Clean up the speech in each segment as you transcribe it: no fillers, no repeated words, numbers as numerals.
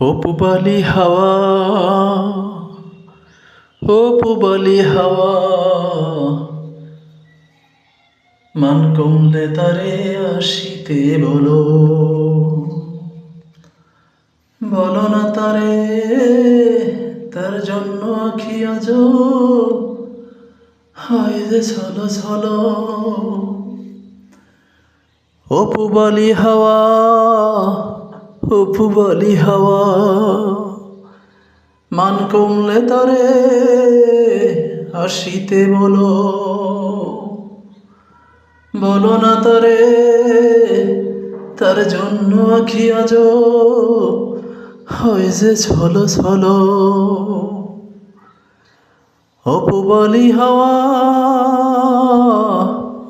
ও পুবালি হাওয়া, ও পুবালি হাওয়া, মান কমলে তারে আসিতে বলো, বলো না তারে তার জন্য আখি আজ হয় যে ছলো ছলো। ও পুবালি হাওয়া, ও পুবালি হাওয়া, মান কমলে তারে আসিতে বলো, বলো না তারে তার জন্য আখি আজ হয় যে ছলো ছলো। ও পুবালি হাওয়া,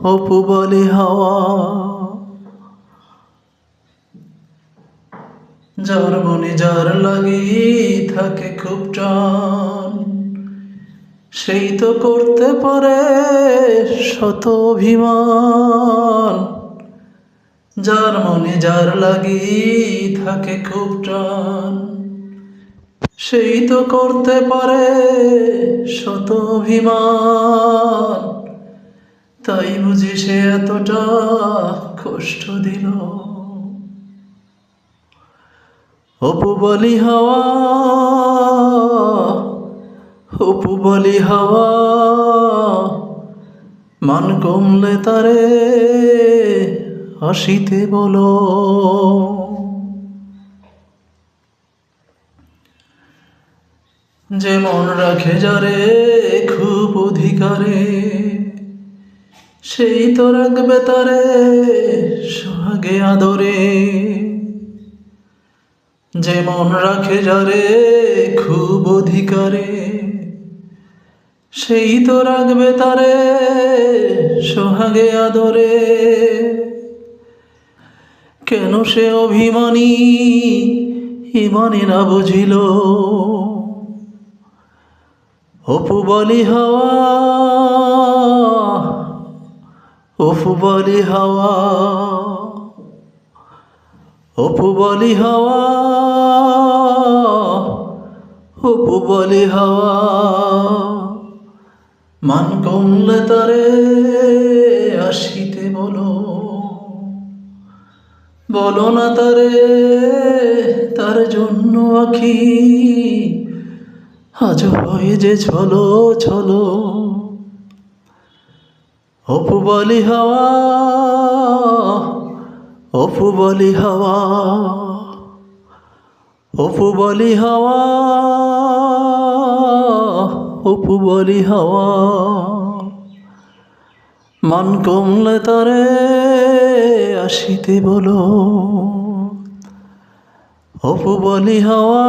ও পুবালি হাওয়া, যার মনে যার লাগি থাকে খুব টান, সেই তো করতে পারে শত অভিমান। যার মনে যার লাগি থাকে খুব টান, সেই তো করতে পারে শত অভিমান। তাই বুঝি সে এতটা কষ্ট দিল। ও পুবালি হাওয়া, ও পুবালি হাওয়া, মান কমলে তারে আসিতে বলো। যে মন রাখে যারে খুব অধিকারে, সেই তো রাখবে তারে সোহাগে আদরে। যে মন রাখে যারে খুব অধিকারে, সেই তো রাখবে তারে সোহাগে আদরে। কেন সে অভিমানী ইমানে না বুঝিল। ও পুবালি হাওয়া, ও পুবালি হাওয়া, ও পুবালি হাওয়া, ও পুবালি হাওয়া, মান কমলে তারে আসিতে বলো, বলো না তারে তার জন্য আখি আজ হয় যে ছলো ছলো। ও পুবালি হাওয়া, ও পুবালি হাওয়া, ও পুবালি হাওয়া, ও পুবালি হাওয়া, মান কমলে তারে আসিতে বলো। ও পুবালি হাওয়া,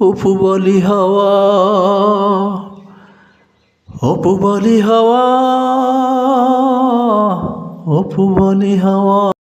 ও পুবালি হাওয়া, ও পুবালি হাওয়া, ও পুবালি হাওয়া।